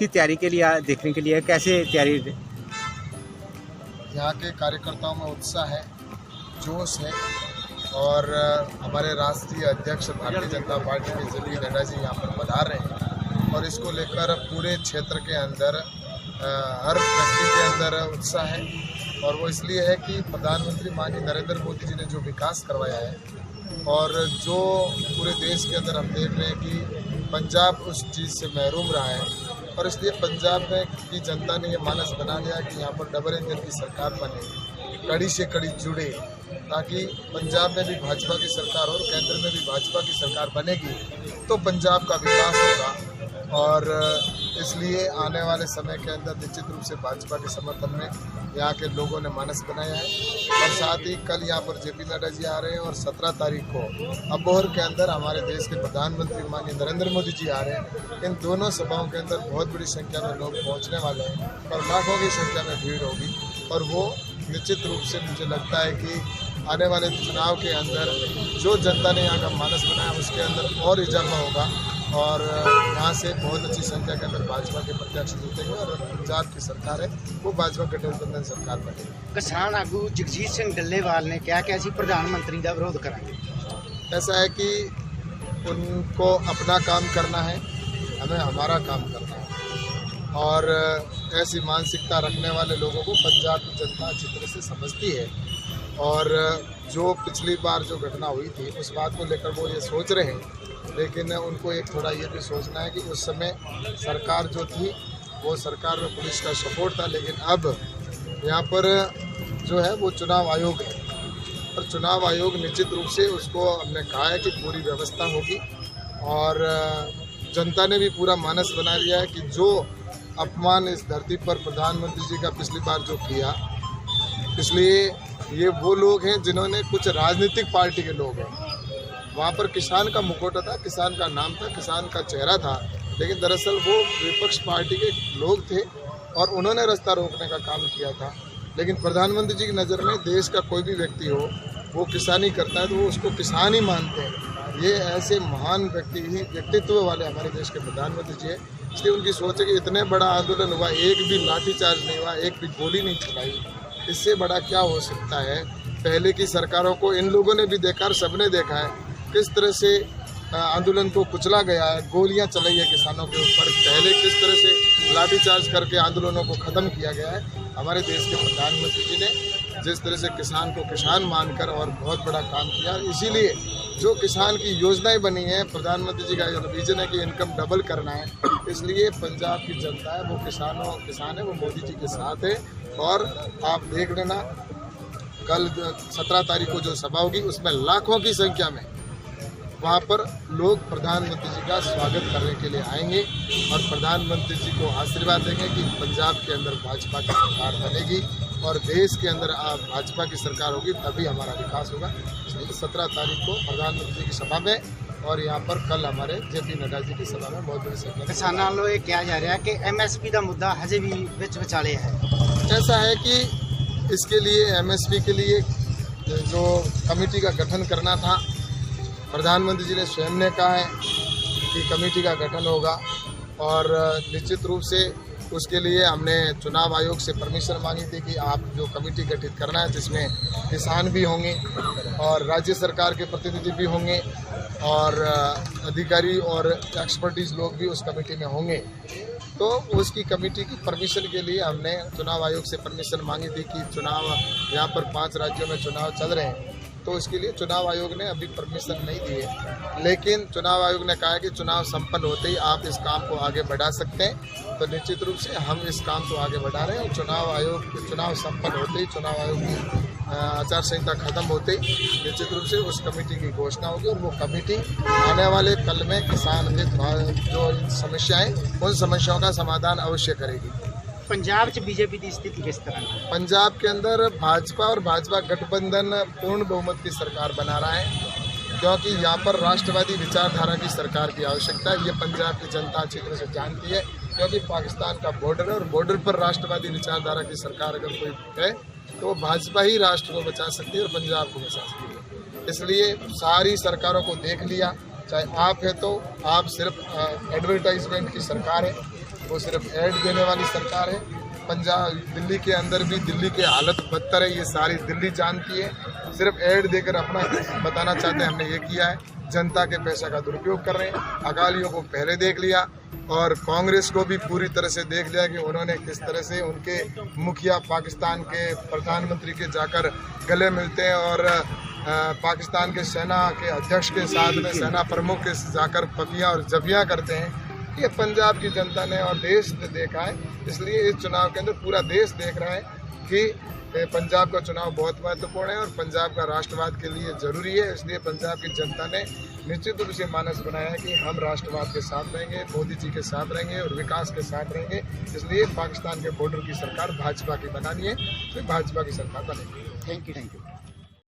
की तैयारी के लिए देखने के लिए कैसे तैयारी? यहाँ के कार्यकर्ताओं में उत्साह है, जोश है और हमारे राष्ट्रीय अध्यक्ष भारतीय जनता पार्टी के जेपी नड्डा जी यहाँ पर पधार रहे हैं और इसको लेकर पूरे क्षेत्र के अंदर हर व्यक्ति के अंदर उत्साह है। और वो इसलिए है कि प्रधानमंत्री माननीय नरेंद्र मोदी जी ने जो विकास करवाया है और जो पूरे देश के अंदर हम देख रहे हैं कि पंजाब उस चीज़ से महरूम रहा है और इसलिए पंजाब में की जनता ने ये मानस बना लिया कि यहाँ पर डबल इंजन की सरकार बने, कड़ी से कड़ी जुड़े, ताकि पंजाब में भी भाजपा की सरकार और केंद्र में भी भाजपा की सरकार बनेगी तो पंजाब का विकास होगा। और इसलिए आने वाले समय के अंदर निश्चित रूप से भाजपा के समर्थन में यहाँ के लोगों ने मानस बनाया है। और साथ ही कल यहाँ पर जेपी नड्डा जी आ रहे हैं और 17 तारीख को अबोहर के अंदर हमारे देश के प्रधानमंत्री माननीय नरेंद्र मोदी जी आ रहे हैं। इन दोनों सभाओं के अंदर बहुत बड़ी संख्या में लोग पहुँचने वाले हैं और लाखों की संख्या में भीड़ होगी और वो निश्चित रूप से मुझे लगता है कि आने वाले चुनाव के अंदर जो जनता ने यहाँ का मानस बनाया उसके अंदर और इजाफा होगा और यहाँ से बहुत अच्छी संख्या के अंदर भाजपा के प्रत्याशी जीतेंगे और पंजाब की सरकार है वो भाजपा गठबंधन सरकार बनेगी। किसान आगू जगजीत सिंह डल्लेवाल ने क्या कि ਅਸੀਂ प्रधानमंत्री का विरोध कराएंगे। ऐसा है कि उनको अपना काम करना है, हमें हमारा काम करना है और ऐसी मानसिकता रखने वाले लोगों को पंजाब की जनता अच्छी तरह से समझती है। और जो पिछली बार जो घटना हुई थी उस बात को लेकर वो ये सोच रहे हैं, लेकिन उनको एक थोड़ा ये भी सोचना है कि उस समय सरकार जो थी वो सरकार में पुलिस का सपोर्ट था, लेकिन अब यहाँ पर जो है वो चुनाव आयोग है और चुनाव आयोग निश्चित रूप से उसको हमने कहा है कि पूरी व्यवस्था होगी और जनता ने भी पूरा मानस बना लिया है कि जो अपमान इस धरती पर प्रधानमंत्री जी का पिछली बार जो किया, इसलिए ये वो लोग हैं जिन्होंने कुछ राजनीतिक पार्टी के लोग हैं। वहाँ पर किसान का मुखौटा था, किसान का नाम था, किसान का चेहरा था, लेकिन दरअसल वो विपक्ष पार्टी के लोग थे और उन्होंने रास्ता रोकने का काम किया था। लेकिन प्रधानमंत्री जी की नज़र में देश का कोई भी व्यक्ति हो वो किसानी करता है तो वो उसको किसान ही मानते हैं। ये ऐसे महान व्यक्तित्व वाले हमारे देश के प्रधानमंत्री जी हैं, इसलिए उनकी सोच है कि इतने बड़ा आंदोलन हुआ, एक भी लाठीचार्ज नहीं हुआ, एक भी गोली नहीं चलाई, इससे बड़ा क्या हो सकता है। पहले की सरकारों को इन लोगों ने भी देखा और सबने देखा है किस तरह से आंदोलन को कुचला गया है, गोलियां चलाई है किसानों के ऊपर, पहले किस तरह से लाठीचार्ज करके आंदोलनों को ख़त्म किया गया है। हमारे देश के प्रधानमंत्री जी ने जिस तरह से किसान को किसान मानकर और बहुत बड़ा काम किया, इसीलिए जो किसान की योजनाएं बनी हैं, प्रधानमंत्री जी का विजन है कि इनकम डबल करना है, इसलिए पंजाब की जनता है वो किसान है वो मोदी जी के साथ है। और आप देख लेना कल 17 तारीख को जो सभा होगी उसमें लाखों की संख्या में वहाँ पर लोग प्रधानमंत्री जी का स्वागत करने के लिए आएंगे और प्रधानमंत्री जी को आशीर्वाद देंगे कि पंजाब के अंदर भाजपा की सरकार बनेगी और देश के अंदर भाजपा की सरकार होगी, तभी हमारा विकास होगा। इसलिए 17 तारीख को प्रधानमंत्री जी की सभा में और यहाँ पर कल हमारे जेपी नड्डा जी की सभा में बहुत बड़ी संख्या। किसानों वालों ये कहा जा रहा है कि MSP का मुद्दा हजे भी बिच विचाले है। ऐसा है कि इसके लिए MSP के लिए जो कमेटी का गठन करना था, प्रधानमंत्री जी ने स्वयं ने कहा है कि कमेटी का गठन होगा और निश्चित रूप से उसके लिए हमने चुनाव आयोग से परमिशन मांगी थी कि आप जो कमेटी गठित करना है जिसमें किसान भी होंगे और राज्य सरकार के प्रतिनिधि भी होंगे और अधिकारी और एक्सपर्टीज लोग भी उस कमेटी में होंगे। तो उसकी कमेटी की परमिशन के लिए हमने चुनाव आयोग से परमिशन मांगी थी कि चुनाव यहाँ पर 5 राज्यों में चुनाव चल रहे हैं, तो इसके लिए चुनाव आयोग ने अभी परमिशन नहीं दी है, लेकिन चुनाव आयोग ने कहा है कि चुनाव संपन्न होते ही आप इस काम को आगे बढ़ा सकते हैं। तो निश्चित रूप से हम इस काम को आगे बढ़ा रहे हैं और चुनाव संपन्न होते ही, चुनाव आयोग की आचार संहिता खत्म होते ही निश्चित रूप से उस कमेटी की घोषणा होगी और वो कमेटी आने वाले कल में किसान जो समस्याएं उन समस्याओं का समाधान अवश्य करेगी। पंजाब च बीजेपी की स्थिति किस तरह है? पंजाब के अंदर भाजपा और भाजपा गठबंधन पूर्ण बहुमत की सरकार बना रहा है, क्योंकि यहाँ पर राष्ट्रवादी विचारधारा की सरकार की आवश्यकता है। ये पंजाब की जनता अच्छी तरह से जानती है, क्योंकि पाकिस्तान का बॉर्डर है और बॉर्डर पर राष्ट्रवादी विचारधारा की सरकार अगर कोई है तो वो भाजपा ही राष्ट्र को बचा सकती है और पंजाब को बचा सकती है। इसलिए सारी सरकारों को देख लिया, चाहे आप है तो आप सिर्फ एडवर्टाइजमेंट की सरकार है, वो सिर्फ ऐड देने वाली सरकार है। पंजाब दिल्ली के अंदर भी दिल्ली की हालत बदतर है, ये सारी दिल्ली जानती है। सिर्फ ऐड देकर अपना बताना चाहते हैं हमने ये किया है, जनता के पैसे का दुरुपयोग कर रहे हैं। अकालियों को पहले देख लिया और कांग्रेस को भी पूरी तरह से देख लिया कि उन्होंने किस तरह से उनके मुखिया पाकिस्तान के प्रधानमंत्री के जाकर गले मिलते हैं और पाकिस्तान के सेना के अध्यक्ष के साथ में सेना प्रमुख के जाकर पपियाँ और जबियाँ करते हैं। ये पंजाब की जनता ने और देश ने देखा है, इसलिए इस चुनाव के अंदर पूरा देश देख रहा है कि पंजाब का चुनाव बहुत महत्वपूर्ण है और पंजाब का राष्ट्रवाद के लिए ज़रूरी है। इसलिए पंजाब की जनता ने निश्चित रूप से मानस बनाया है कि हम राष्ट्रवाद के साथ रहेंगे, मोदी जी के साथ रहेंगे और विकास के साथ रहेंगे। इसलिए पाकिस्तान के बॉर्डर की सरकार भाजपा की बनानी है, तो भाजपा की सरकार बनेगी। Thank you.